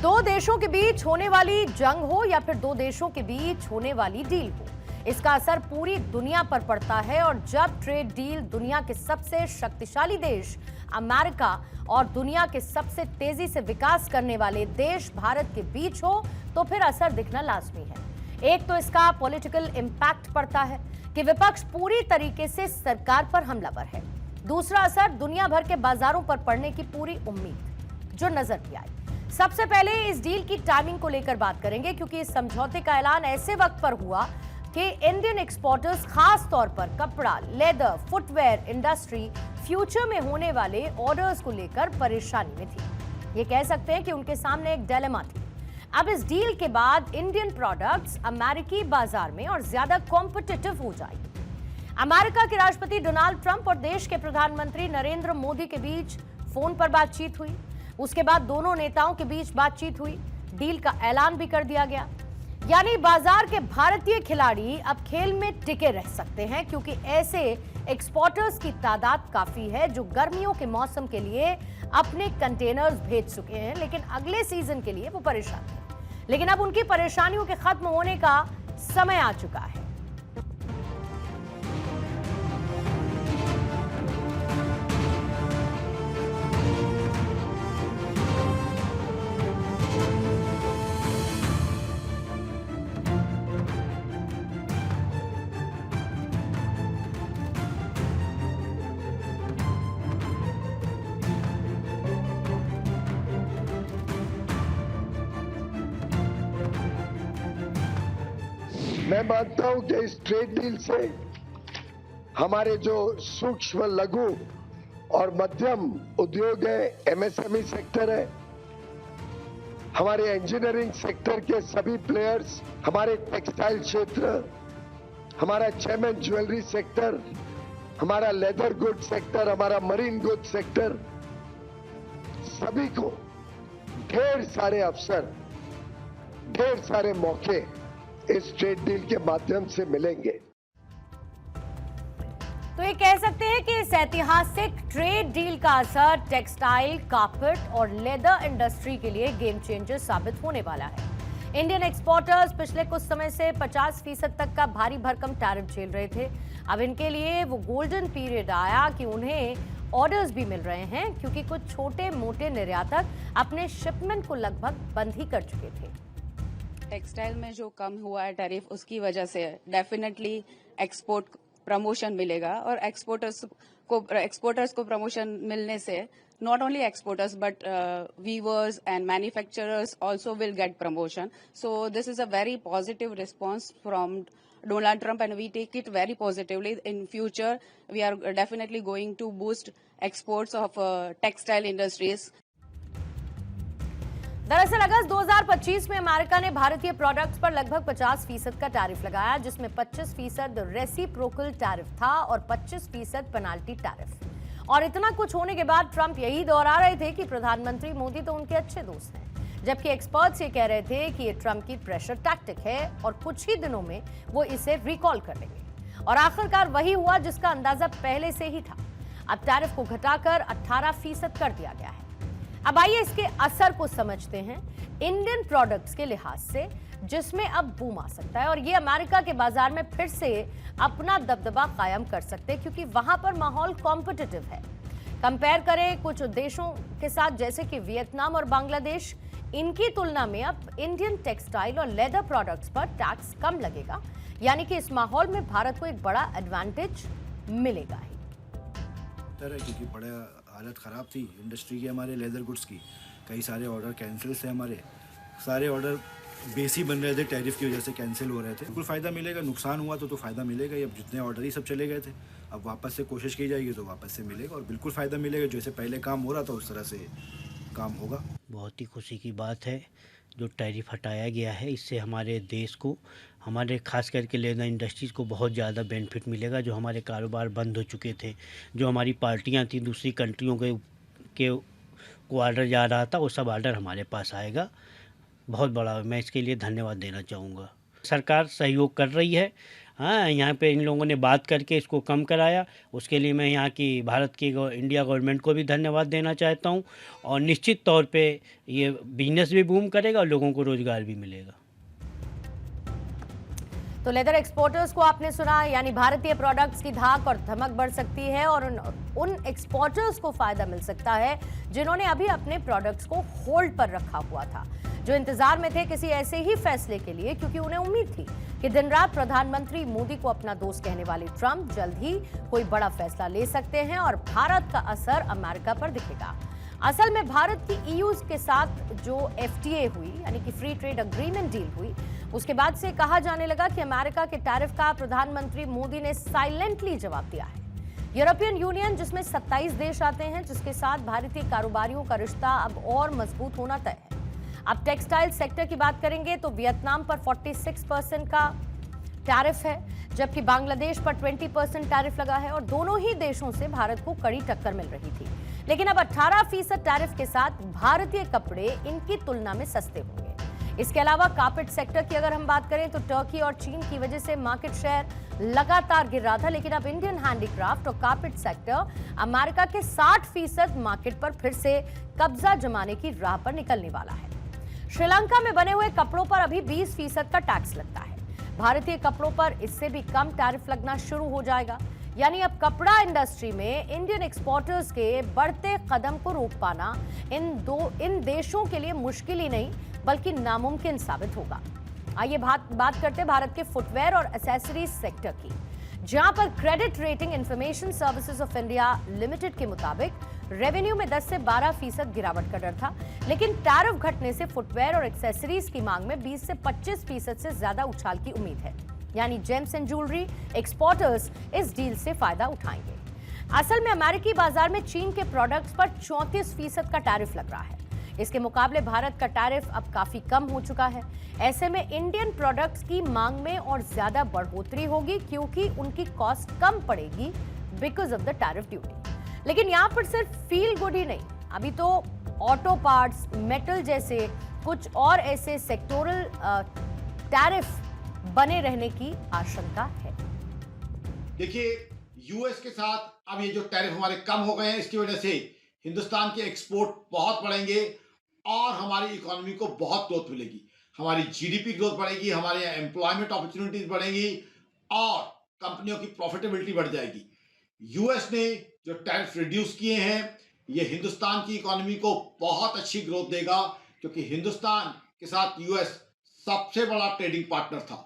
दो देशों के बीच होने वाली जंग हो या फिर दो देशों के बीच होने वाली डील हो, इसका असर पूरी दुनिया पर पड़ता है। और जब ट्रेड डील दुनिया के सबसे शक्तिशाली देश अमेरिका और दुनिया के सबसे तेजी से विकास करने वाले देश भारत के बीच हो, तो फिर असर दिखना लाजमी है। एक तो इसका पॉलिटिकल इंपैक्ट पड़ता है कि विपक्ष पूरी तरीके से सरकार पर हमलावर है। दूसरा असर दुनिया भर के बाजारों पर पड़ने की पूरी उम्मीद जो नजर भी आई। सबसे पहले इस डील की टाइमिंग को लेकर बात करेंगे, क्योंकि इस समझौते का ऐलान ऐसे वक्त पर हुआ कि इंडियन एक्सपोर्टर्स खास तौर पर कपड़ा, लेदर, फुटवेयर इंडस्ट्री फ्यूचर में होने वाले ऑर्डर्स को लेकर परेशानी में थी। ये कह सकते हैं कि उनके सामने एक डिलेमा थी। अब इस डील के बाद इंडियन प्रोडक्ट्स अमेरिकी बाजार में और ज्यादा कॉम्पिटिटिव हो जाएगी। अमेरिका के राष्ट्रपति डोनाल्ड ट्रंप और देश के प्रधानमंत्री नरेंद्र मोदी के बीच फोन पर बातचीत हुई। उसके बाद दोनों नेताओं के बीच बातचीत हुई, डील का ऐलान भी कर दिया गया। यानी बाजार के भारतीय खिलाड़ी अब खेल में टिके रह सकते हैं, क्योंकि ऐसे एक्सपोर्टर्स की तादाद काफी है जो गर्मियों के मौसम के लिए अपने कंटेनर्स भेज चुके हैं, लेकिन अगले सीजन के लिए वो परेशान हैं। लेकिन अब उनकी परेशानियों के खत्म होने का समय आ चुका है। मैं मानता हूं कि इस ट्रेड डील से हमारे जो सूक्ष्म, लघु और मध्यम उद्योग है, एमएसएमई सेक्टर है, हमारे इंजीनियरिंग सेक्टर के सभी प्लेयर्स, हमारे टेक्सटाइल क्षेत्र, हमारा जेम ज्वेलरी सेक्टर, हमारा लेदर गुड सेक्टर, हमारा मरीन गुड सेक्टर, सभी को ढेर सारे अवसर, ढेर सारे मौके इस ट्रेड डील के माध्यम से मिलेंगे। तो ये कह सकते हैं कि इस ऐतिहासिक ट्रेड डील का असर टेक्सटाइल, कारपेट और लेदर इंडस्ट्री के लिए गेम चेंजर साबित होने वाला है। इंडियन एक्सपोर्टर्स पिछले कुछ समय से 50% तक का भारी भरकम टैरिफ झेल रहे थे। अब इनके लिए वो गोल्डन पीरियड आया कि उन्हें ऑर्डर्स भी मिल रहे हैं, क्योंकि कुछ छोटे मोटे निर्यातक अपने शिपमेंट को लगभग बंद ही कर चुके थे। टेक्सटाइल में जो कम हुआ है टैरिफ, उसकी वजह से डेफिनेटली एक्सपोर्ट प्रमोशन मिलेगा। और एक्सपोर्टर्स को प्रमोशन मिलने से not only exporters but weavers and manufacturers also will get promotion. So this is a very positive response from Donald Trump, and we take it very positively. In future, we are definitely going to boost exports of textile industries. दरअसल अगस्त 2025 में America ने भारतीय products पर लगभग 50% का tariff लगाया, जिसमें 25% reciprocal tariff था और 25% पेनाल्टी टैरिफ। और इतना कुछ होने के बाद ट्रंप यही दोहरा रहे थे कि प्रधानमंत्री मोदी तो उनके अच्छे दोस्त हैं, जबकि एक्सपर्ट्स ये कह रहे थे कि ये ट्रंप की प्रेशर टैक्टिक है और कुछ ही दिनों में वो इसे रिकॉल कर लेंगे। और आखिरकार वही हुआ जिसका अंदाजा पहले से ही था। अब टैरिफ को घटाकर 18% कर दिया गया है। अब आइए इसके असर को समझते हैं इंडियन प्रोडक्ट्स के लिहाज से, जिसमें अब बूम आ सकता है और ये अमेरिका के बाजार में फिर से अपना दबदबा कायम कर सकते हैं, क्योंकि वहां पर माहौल कॉम्पिटिटिव है। कंपेयर करें कुछ देशों के साथ, जैसे कि वियतनाम और बांग्लादेश, इनकी तुलना में अब इंडियन टेक्सटाइल और लेदर प्रोडक्ट्स पर टैक्स कम लगेगा। यानी कि इस माहौल में भारत को एक बड़ा एडवांटेज मिलेगा ही। क्योंकि बड़ा हालत ख़राब थी इंडस्ट्री की, हमारे लेदर गुड्स की। कई सारे ऑर्डर कैंसिल थे, हमारे सारे ऑर्डर बेस ही बन रहे थे, टैरिफ की वजह से कैंसिल हो रहे थे। बिल्कुल फ़ायदा मिलेगा, नुकसान हुआ तो फ़ायदा मिलेगा ही। अब जितने ऑर्डर ही सब चले गए थे, अब वापस से कोशिश की जाएगी तो वापस से मिलेगा और बिल्कुल फ़ायदा मिलेगा। जैसे पहले काम हो रहा था उस तरह से काम होगा। बहुत ही खुशी की बात है जो टैरिफ हटाया गया है। इससे हमारे देश को, हमारे खास करके लेदर इंडस्ट्रीज़ को बहुत ज़्यादा बेनिफिट मिलेगा। जो हमारे कारोबार बंद हो चुके थे, जो हमारी पार्टियां थी दूसरी कंट्रियों के को ऑर्डर जा रहा था, वो सब ऑर्डर हमारे पास आएगा। बहुत बड़ा, मैं इसके लिए धन्यवाद देना चाहूँगा। सरकार सहयोग कर रही है, हाँ, यहाँ पे इन लोगों ने बात करके इसको कम कराया। उसके लिए मैं यहाँ की भारत की इंडिया गवर्नमेंट को भी धन्यवाद देना चाहता हूँ और निश्चित तौर पे ये बिजनेस भी बूम करेगा और लोगों को रोज़गार भी मिलेगा। तो लेदर एक्सपोर्टर्स को आपने सुना, यानी भारतीय प्रोडक्ट्स की धाक और धमक बढ़ सकती है और उन एक्सपोर्टर्स को फायदा मिल सकता है जिन्होंने अभी अपने प्रोडक्ट्स को होल्ड पर रखा हुआ था, जो इंतजार में थे किसी ऐसे ही फैसले के लिए, क्योंकि उन्हें उम्मीद थी कि दिन रात प्रधानमंत्री मोदी को अपना दोस्त कहने वाले ट्रंप जल्द ही कोई बड़ा फैसला ले सकते हैं और भारत का असर अमेरिका पर दिखेगा। असल में भारत की ईयू के साथ जो FTA हुई, यानी कि फ्री ट्रेड अग्रीमेंट डील हुई, उसके बाद से कहा जाने लगा कि अमेरिका के टैरिफ का प्रधानमंत्री मोदी ने साइलेंटली जवाब दिया है। यूरोपियन यूनियन, जिसमें 27 देश आते हैं, जिसके साथ भारतीय कारोबारियों का रिश्ता अब और मजबूत होना तय है। अब टेक्सटाइल सेक्टर की बात करेंगे तो वियतनाम पर 46% का टैरिफ है, जबकि बांग्लादेश पर 20% टैरिफ लगा है और दोनों ही देशों से भारत को कड़ी टक्कर मिल रही थी। लेकिन अब 18% टैरिफ के साथ भारतीय कपड़े इनकी तुलना में सस्ते होंगे। इसके अलावा कारपेट सेक्टर की अगर हम बात करें तो टर्की और चीन की वजह से मार्केट शेयर लगातार गिर रहा था, लेकिन अब इंडियन हैंडीक्राफ्ट और कारपेट सेक्टर अमेरिका के 60% मार्केट पर फिर से कब्जा जमाने की राह पर निकलने वाला है। श्रीलंका में बने हुए कपड़ों पर अभी 20% का टैक्स लगता है। भारतीय कपड़ों पर इससे भी कम टैरिफ लगना शुरू हो जाएगा। यानी अब कपड़ा इंडस्ट्री में इंडियन एक्सपोर्टर्स के बढ़ते कदम को रोक पाना इन देशों के लिए मुश्किल ही नहीं बल्कि नामुमकिन साबित होगा। आइए बात करते हैं भारत के फुटवेयर और एक्सेसरीज सेक्टर की, जहां पर credit rating information services of India limited के मुताबिक रेवेन्यू में 10 से 12% गिरावट का डर था, लेकिन टैरिफ घटने से फुटवेयर और एक्सेसरीज की मांग में 20 से 25% से ज्यादा उछाल की उम्मीद है। यानी जेम्स एंड ज्वेलरी एक्सपोर्टर्स इस डील से फायदा उठाएंगे। असल में अमेरिकी बाजार में चीन के प्रोडक्ट्स पर 34% का टैरिफ लग रहा है। इसके मुकाबले भारत का टैरिफ अब काफी कम हो चुका है। ऐसे में इंडियन प्रोडक्ट्स की मांग में और ज्यादा बढ़ोतरी होगी, क्योंकि उनकी कॉस्ट कम पड़ेगी because of the tariff duty. लेकिन यहाँ पर सिर्फ फील गुड ही नहीं, अभी तो ऑटो पार्ट्स, मेटल जैसे कुछ और ऐसे सेक्टोरल टैरिफ बने रहने की आशंका है। देखिए, यूएस के साथ अब ये जो टैरिफ हमारे कम हो गए हैं, इसकी वजह से हिंदुस्तान के एक्सपोर्ट बहुत बढ़ेंगे और हमारी इकोनॉमी को बहुत ग्रोथ मिलेगी। हमारी जीडीपी ग्रोथ बढ़ेगी, हमारे यहाँ एम्प्लॉयमेंट अपॉर्चुनिटीज बढ़ेंगी और कंपनियों की प्रॉफिटेबिलिटी बढ़ जाएगी। यूएस ने जो टैरिफ रिड्यूस किए हैं, ये हिंदुस्तान की इकोनॉमी को बहुत अच्छी ग्रोथ देगा, क्योंकि हिंदुस्तान के साथ यूएस सबसे बड़ा ट्रेडिंग पार्टनर था।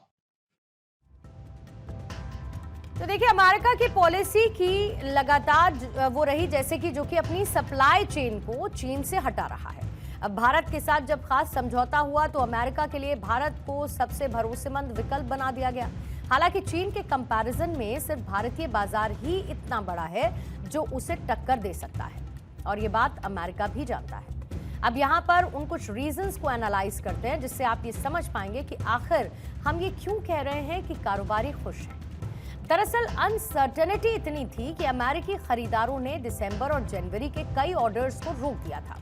तो देखिए, अमेरिका की पॉलिसी की लगातार वो रही जैसे कि जो कि अपनी सप्लाई चेन को चीन से हटा रहा है। अब भारत के साथ जब खास समझौता हुआ तो अमेरिका के लिए भारत को सबसे भरोसेमंद विकल्प बना दिया गया। हालांकि चीन के कंपैरिजन में सिर्फ भारतीय बाजार ही इतना बड़ा है जो उसे टक्कर दे सकता है, और ये बात अमेरिका भी जानता है। अब यहाँ पर उन कुछ रीजंस को एनालाइज करते हैं, जिससे आप ये समझ पाएंगे कि आखिर हम ये क्यों कह रहे हैं कि कारोबारी खुश हैं। दरअसल अनसर्टेनिटी इतनी थी कि अमेरिकी खरीदारों ने दिसंबर और जनवरी के कई ऑर्डर्स को रोक दिया था।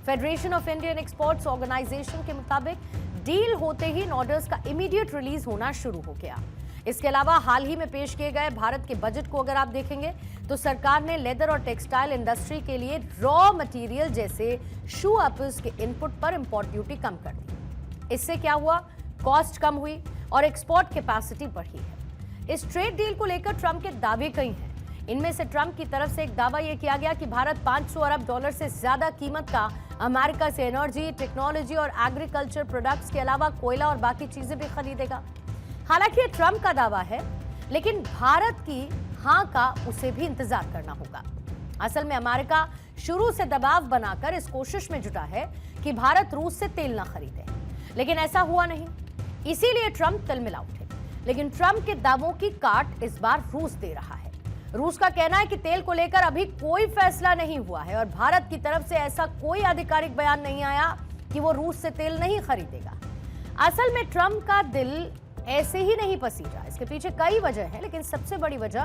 Federation of Indian exports organisation के मुताबिक डील होते ही इन ऑर्डर्स का इमीडिएट रिलीज होना शुरू हो गया। इसके अलावा हाल ही में पेश किए गए भारत के बजट को अगर आप देखेंगे तो सरकार ने लेदर और टेक्सटाइल इंडस्ट्री के लिए रॉ मटेरियल जैसे शू अपल्स के इनपुट पर इंपोर्ट ड्यूटी कम कर दी। इससे क्या हुआ? कॉस्ट कम हुई और एक्सपोर्ट कैपेसिटी बढ़ी है। इस ट्रेड डील को लेकर ट्रंप के दावे कई हैं। इनमें से ट्रंप की तरफ से एक दावा यह किया गया कि भारत 500 अरब डॉलर से ज्यादा कीमत का अमेरिका से एनर्जी, टेक्नोलॉजी और एग्रीकल्चर प्रोडक्ट्स के अलावा कोयला और बाकी चीजें भी खरीदेगा। हालांकि ये ट्रंप का दावा है, लेकिन भारत की हां का उसे भी इंतजार करना होगा। असल में अमेरिका शुरू से दबाव बनाकर इस कोशिश में जुटा है कि भारत रूस से तेल न खरीदे, लेकिन ऐसा हुआ नहीं। इसीलिए ट्रंप तिलमिला उठे। लेकिन ट्रंप के दावों की काट इस बार रूस दे रहा है। रूस का कहना है कि तेल को लेकर अभी कोई फैसला नहीं हुआ है और भारत की तरफ से ऐसा कोई आधिकारिक बयान नहीं आया कि वो रूस से तेल नहीं खरीदेगा। असल में ट्रंप का दिल ऐसे ही नहीं पसीजा। इसके पीछे कई वजह है, लेकिन सबसे बड़ी वजह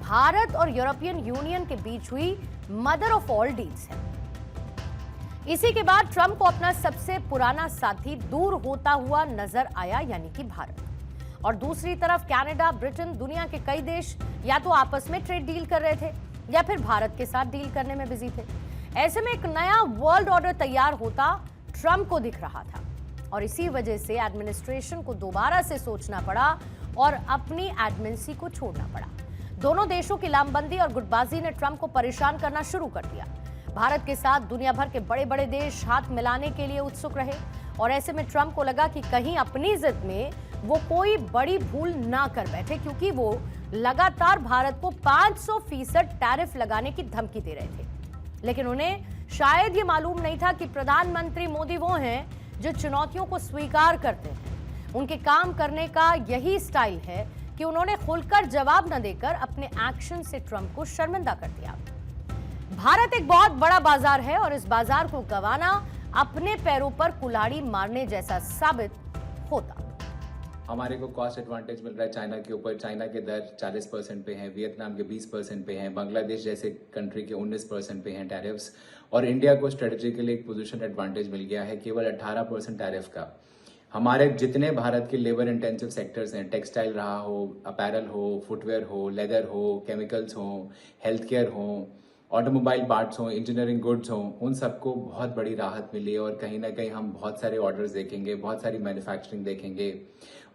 भारत और यूरोपियन यूनियन के बीच हुई मदर ऑफ ऑल डील्स है। इसी के बाद ट्रंप को अपना सबसे पुराना साथी दूर होता हुआ नजर आया, यानी कि भारत। और दूसरी तरफ कनाडा, ब्रिटेन, दुनिया के कई देश या तो आपस में ट्रेड डील कर रहे थे या फिर भारत के साथ डील करने में बिजी थे। ऐसे में एक नया वर्ल्ड ऑर्डर तैयार होता ट्रंप को दिख रहा था और इसी वजह से एडमिनिस्ट्रेशन को दोबारा से सोचना पड़ा और अपनी एडमिनेसी को छोड़ना पड़ा। दोनों देशों की लामबंदी और गुटबाजी ने ट्रंप को परेशान करना शुरू कर दिया। भारत के साथ दुनिया भर के बड़े बड़े देश हाथ मिलाने के लिए उत्सुक रहे और ऐसे में ट्रंप को लगा कि कहीं अपनी जिद में वो कोई बड़ी भूल ना कर बैठे, क्योंकि वो लगातार भारत को 500% टैरिफ लगाने की धमकी दे रहे थे। लेकिन उन्हें शायद ये मालूम नहीं था कि प्रधानमंत्री मोदी वो हैं जो चुनौतियों को स्वीकार करते हैं। उनके काम करने का यही स्टाइल है कि उन्होंने खुलकर जवाब न देकर अपने एक्शन से ट्रंप को शर्मिंदा कर दिया। भारत एक बहुत बड़ा बाजार है और इस बाजार को गंवाना अपने पैरों पर कुल्हाड़ी मारने जैसा साबित होता। हमारे को कॉस्ट एडवांटेज मिल रहा है चाइना के ऊपर। चाइना के दर 40% पे हैं, वियतनाम के 20% पे हैं, बांग्लादेश जैसे कंट्री के 19% पे हैं टैरिफ्स, और इंडिया को स्ट्रेटेजिकली एक पोजीशन एडवांटेज मिल गया है केवल 18% टैरिफ का। हमारे जितने भारत के लेबर इंटेंसिव सेक्टर्स हैं, टेक्सटाइल रहा हो, अपैरल हो, फुटवेयर हो, लेदर हो, केमिकल्स हो, हेल्थ केयर हो, ऑटोमोबाइल पार्ट्स हो, इंजीनियरिंग गुड्स हो, उन सबको बहुत बड़ी राहत मिली है और कहीं ना कहीं हम बहुत सारे ऑर्डर्स देखेंगे, बहुत सारी मैन्युफैक्चरिंग देखेंगे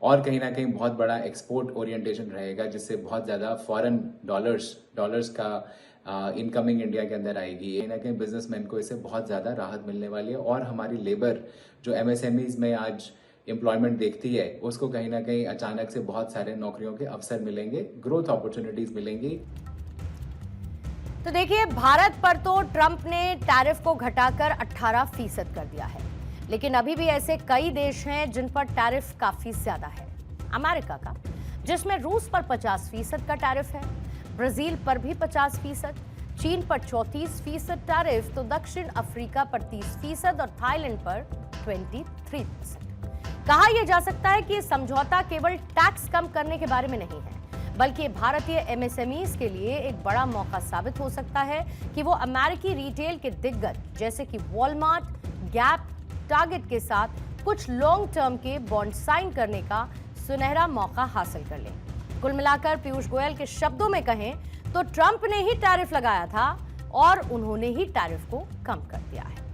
और कहीं ना कहीं बहुत बड़ा एक्सपोर्ट ओरिएंटेशन रहेगा, जिससे बहुत ज़्यादा फॉरेन डॉलर्स का इनकमिंग इंडिया के अंदर आएगी। कहीं ना कहीं बिजनेसमैन को इससे बहुत ज़्यादा राहत मिलने वाली है और हमारी लेबर जो MSMEs में आज एम्प्लॉयमेंट देखती है, उसको कहीं ना कहीं अचानक से बहुत सारे नौकरियों के अवसर मिलेंगे, ग्रोथ अपॉर्चुनिटीज मिलेंगी। तो देखिए, भारत पर तो ट्रंप ने टैरिफ को घटाकर 18% कर दिया है, लेकिन अभी भी ऐसे कई देश हैं जिन पर टैरिफ काफी ज्यादा है। अमेरिका का, जिसमें रूस पर 50% का टैरिफ है, ब्राजील पर भी 50%, चीन पर 34% टैरिफ, तो दक्षिण अफ्रीका पर 30% और थाईलैंड पर 23%। कहा यह जा सकता है कि ये समझौता केवल टैक्स कम करने के बारे में नहीं है, बल्कि भारतीय MSMEs के लिए एक बड़ा मौका साबित हो सकता है कि वो अमेरिकी रिटेल के दिग्गज जैसे कि वॉलमार्ट, गैप, टारगेट के साथ कुछ लॉन्ग टर्म के बॉन्ड साइन करने का सुनहरा मौका हासिल कर लें। कुल मिलाकर पीयूष गोयल के शब्दों में कहें तो ट्रंप ने ही टैरिफ लगाया था और उन्होंने ही टैरिफ को कम कर दिया है।